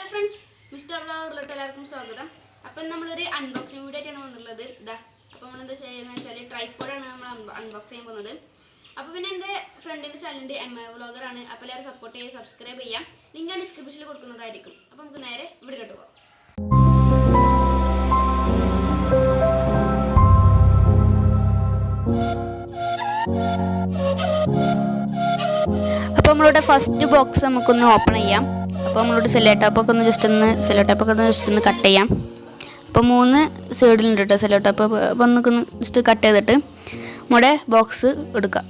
Hello friends, mister വ്ളോഗറിലോട്ട് എല്ലാവർക്കും സ്വാഗതം. അപ്പം നമ്മളൊരു അൺബോക്സിംഗ് വീഡിയോ ആയിട്ടാണ് വന്നിട്ടുള്ളത്. അപ്പോൾ നമ്മളെന്താ ചെയ്യുന്നത് വെച്ചാൽ ട്രൈപ്പോഡാണ് നമ്മൾ അൺബോക്സ് ചെയ്യാൻ പോകുന്നത്. അപ്പോൾ പിന്നെ എൻ്റെ ഫ്രണ്ടിൻ്റെ ചാനലിൻ്റെ MI വ്ളോഗറാണ്. അപ്പോൾ എല്ലാവരും സപ്പോർട്ട് ചെയ്യുക, സബ്സ്ക്രൈബ് ചെയ്യാം. ലിങ്ക് ഡിസ്ക്രിപ്ഷനിൽ കൊടുക്കുന്നതായിരിക്കും. അപ്പോൾ നമുക്ക് നേരെ വീഡിയോയിലോട്ട് പോകാം. അപ്പോൾ നമ്മളുടെ ഫസ്റ്റ് ബോക്സ് നമുക്കൊന്ന് ഓപ്പൺ ചെയ്യാം. അപ്പോൾ നമ്മളോട് സെല്ലോ ടേപ്പൊക്കെ ഒന്ന് ജസ്റ്റ് ഒന്ന് കട്ട് ചെയ്യാം. അപ്പോൾ 3 സൈഡിലുണ്ട് കേട്ടോ സെല്ലോ ടേപ്പ്. അപ്പോൾ ഒന്ന് ജസ്റ്റ് കട്ട് ചെയ്തിട്ട് നമ്മുടെ ബോക്സ് എടുക്കാം.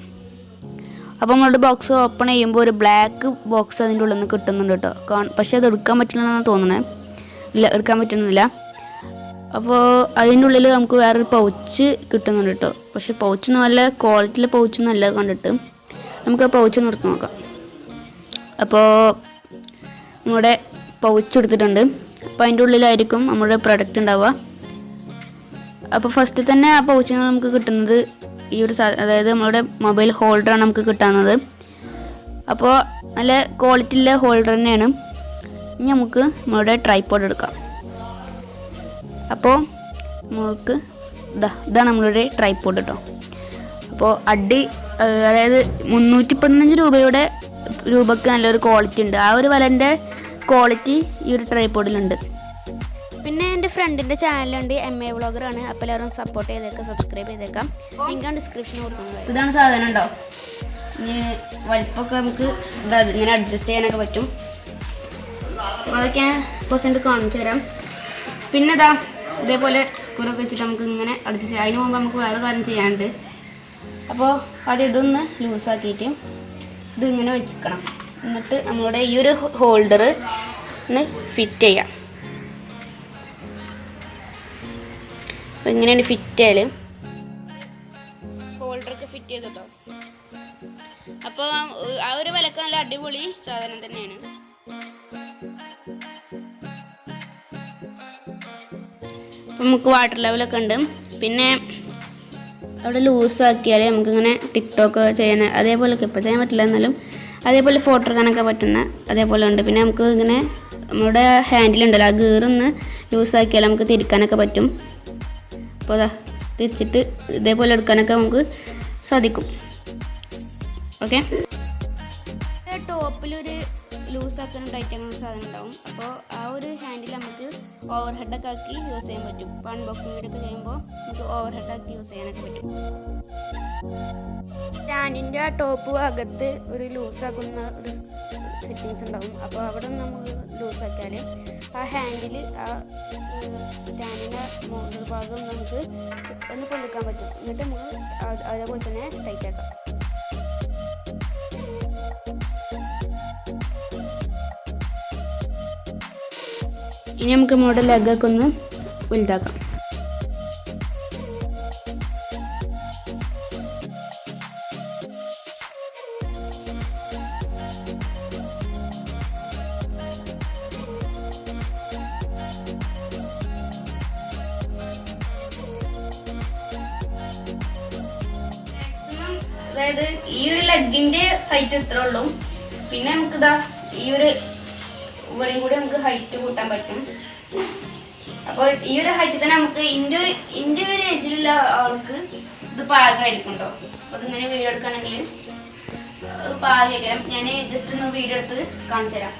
അപ്പോൾ നമ്മളുടെ ബോക്സ് ഓപ്പൺ ചെയ്യുമ്പോൾ ഒരു ബ്ലാക്ക് ബോക്സ് അതിൻ്റെ ഉള്ളിൽ നിന്ന് കിട്ടുന്നുണ്ട് കേട്ടോ. പക്ഷേ അത് എടുക്കാൻ പറ്റില്ലെന്നാണ് തോന്നുന്നത്. ഇല്ല, എടുക്കാൻ പറ്റുന്നില്ല. അപ്പോൾ അതിൻ്റെ ഉള്ളിൽ നമുക്ക് വേറൊരു പൗച്ച് കിട്ടുന്നുണ്ട് കേട്ടോ. പക്ഷേ പൗച്ച് നല്ല ക്വാളിറ്റിയിലെ പൗച്ചൊന്നും അല്ല കണ്ടിട്ട്. നമുക്ക് ആ പൗച്ച് നിർത്തി നോക്കാം. അപ്പോൾ നമ്മുടെ പൗച്ച് എടുത്തിട്ടുണ്ട്. അപ്പോൾ അതിൻ്റെ ഉള്ളിലായിരിക്കും നമ്മുടെ പ്രൊഡക്റ്റ് ഉണ്ടാവുക. അപ്പോൾ ഫസ്റ്റ് തന്നെ ആ പൗച്ചിൽ നിന്ന് നമുക്ക് കിട്ടുന്നത് ഈ ഒരു അതായത് നമ്മുടെ മൊബൈൽ ഹോൾഡറാണ് നമുക്ക് കിട്ടുന്നത്. അപ്പോൾ നല്ല ക്വാളിറ്റിയുള്ള ഹോൾഡർ തന്നെയാണ്. ഇനി നമുക്ക് നമ്മുടെ ട്രൈപോഡ് എടുക്കാം. അപ്പോൾ നമുക്ക് ഇതാണ് നമ്മളുടെ ട്രൈപോഡ് കേട്ടോ. അപ്പോൾ അതായത് 315 രൂപക്ക് നല്ലൊരു ക്വാളിറ്റി ഉണ്ട്. ആ ഒരു വിലൻ്റെ ക്വാളിറ്റി ഈ ഒരു ട്രൈപോഡിലുണ്ട്. പിന്നെ എൻ്റെ ഫ്രണ്ടിൻ്റെ ചാനലുണ്ട്, MI വ്ളോഗറാണ്. അപ്പോൾ എല്ലാവരും സപ്പോർട്ട് ചെയ്തേക്കാം, സബ്സ്ക്രൈബ് ചെയ്തേക്കാം. ലിങ്കാണ് ഡിസ്ക്രിപ്ഷനിൽ കൊടുക്കുന്നത്. ഇതാണ് സാധനം ഉണ്ടോ. ഇനി വലിപ്പമൊക്കെ നമുക്ക് ഇങ്ങനെ അഡ്ജസ്റ്റ് ചെയ്യാനൊക്കെ പറ്റും. അതൊക്കെ ഞാൻ കുറച്ച് കാണിച്ചു തരാം. പിന്നെ ഇതേപോലെ സ്ക്രൂയൊക്കെ വെച്ചിട്ട് നമുക്ക് ഇങ്ങനെ അഡ്ജസ്റ്റ് ചെയ്യാം. അതിന് മുമ്പ് നമുക്ക് വേറെ കാര്യം ചെയ്യാനുണ്ട്. അപ്പോൾ ആദ്യം ഇതൊന്ന് ലൂസാക്കിയിട്ട് ഇതിങ്ങനെ വെച്ചിക്കണം. എന്നിട്ട് നമ്മളുടെ ഈ ഒരു ഹോൾഡർ ഒന്ന് ഫിറ്റ് ചെയ്യാം. അപ്പോൾ ഇങ്ങനെയാണ് ഫിറ്റ് ചെയ്യൽ. ഹോൾഡറൊക്കെ ഫിറ്റ് ചെയ്തിട്ടോ. അപ്പോൾ ആ ഒരു വിലക്ക് നല്ല അടിപൊളി സാധനം തന്നെയാണ്. അപ്പം നമുക്ക് വാട്ടർ ലെവലൊക്കെ ഉണ്ട്. പിന്നെ അവിടെ ലൂസാക്കിയാൽ നമുക്കിങ്ങനെ ടിക്ടോക്ക് ചെയ്യാൻ അതേപോലെയൊക്കെ ഇപ്പോൾ ചെയ്യാൻ പറ്റില്ല, എന്നാലും അതേപോലെ ഫോട്ടോ എടുക്കാനൊക്കെ പറ്റുന്ന അതേപോലെ ഉണ്ട്. പിന്നെ നമുക്ക് ഇങ്ങനെ നമ്മുടെ ഹാൻഡിലുണ്ടല്ലോ, ആ ഗീറൊന്ന് ലൂസാക്കിയാൽ നമുക്ക് തിരിക്കാനൊക്കെ പറ്റും. അപ്പോൾ തിരിച്ചിട്ട് ഇതേപോലെ എടുക്കാനൊക്കെ നമുക്ക് സാധിക്കും. ഓക്കെ, ടോപ്പിലൊരു ലൂസാക്കുന്ന ടൈറ്റാക്കുന്ന സാധനം ഉണ്ടാവും. അപ്പോൾ ആ ഒരു ഹാൻഡിൽ നമുക്ക് ഓവർ ഹെഡൊക്കെ ആക്കി യൂസ് ചെയ്യാൻ പറ്റും. ഇപ്പോൾ അൺബോക്സിംഗ് വീഡിയോ ഒക്കെ ചെയ്യുമ്പോൾ നമുക്ക് ഓവർ ഹെഡാക്കി യൂസ് ചെയ്യാനൊക്കെ പറ്റും. സ്റ്റാൻഡിൻ്റെ ആ ടോപ്പ് അകത്ത് ഒരു ലൂസാക്കുന്ന ഒരു സെറ്റിങ്സ് ഉണ്ടാവും. അപ്പോൾ അവിടെ നമ്മൾ ലൂസാക്കിയാൽ ആ ഹാൻഡിൽ ആ സ്റ്റാൻഡിൻ്റെ മുകൾ ഭാഗം നമുക്ക് ഒന്ന് പൊന്തിക്കാൻ പറ്റും. എന്നിട്ട് നമുക്ക് അതേപോലെ തന്നെ ടൈറ്റ് ആക്കാം. ഇനി നമുക്ക് നമ്മുടെ ലെഗൊക്കെ ഒന്ന് വലുതാക്കാം. അതായത് ഈ ഒരു ലെഗിന്റെ ഹൈറ്റ് ഇത്ര ഉള്ളൂ. പിന്നെ നമുക്ക് ഈ ഒരു ഇവിടെയും കൂടി നമുക്ക് ഹൈറ്റ് കൂട്ടാൻ പറ്റും. അപ്പോൾ ഈ ഒരു ഹൈറ്റ് തന്നെ നമുക്ക് ഇന്ത്യ ഒരു ഏജിലുള്ള ആൾക്ക് ഇത് പാകമായിരിക്കും കേട്ടോ. അപ്പോൾ ഇതിങ്ങനെ വീഡിയോ എടുക്കുകയാണെങ്കിൽ പാകേകരം. ഞാൻ ജസ്റ്റ് ഒന്ന് വീഡിയോ എടുത്ത് കാണിച്ചു തരാം.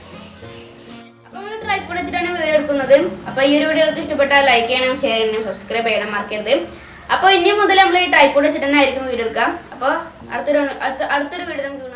അപ്പോൾ നമ്മൾ ട്രൈപോഡ് വെച്ചിട്ടാണ് വീഡിയോ എടുക്കുന്നത്. അപ്പോൾ ഈ ഒരു വീഡിയോ ഇഷ്ടപ്പെട്ടാൽ ലൈക്ക് ചെയ്യണം, ഷെയർ ചെയ്യണം, സബ്സ്ക്രൈബ് ചെയ്യണം, മറക്കരുത്. അപ്പോൾ ഇനി മുതൽ നമ്മൾ ഈ ട്രൈപോഡ് വെച്ചിട്ട് തന്നെ ആയിരിക്കും വീഡിയോ എടുക്കാം. അപ്പോൾ അടുത്തൊരു വീഡിയോ നമുക്ക്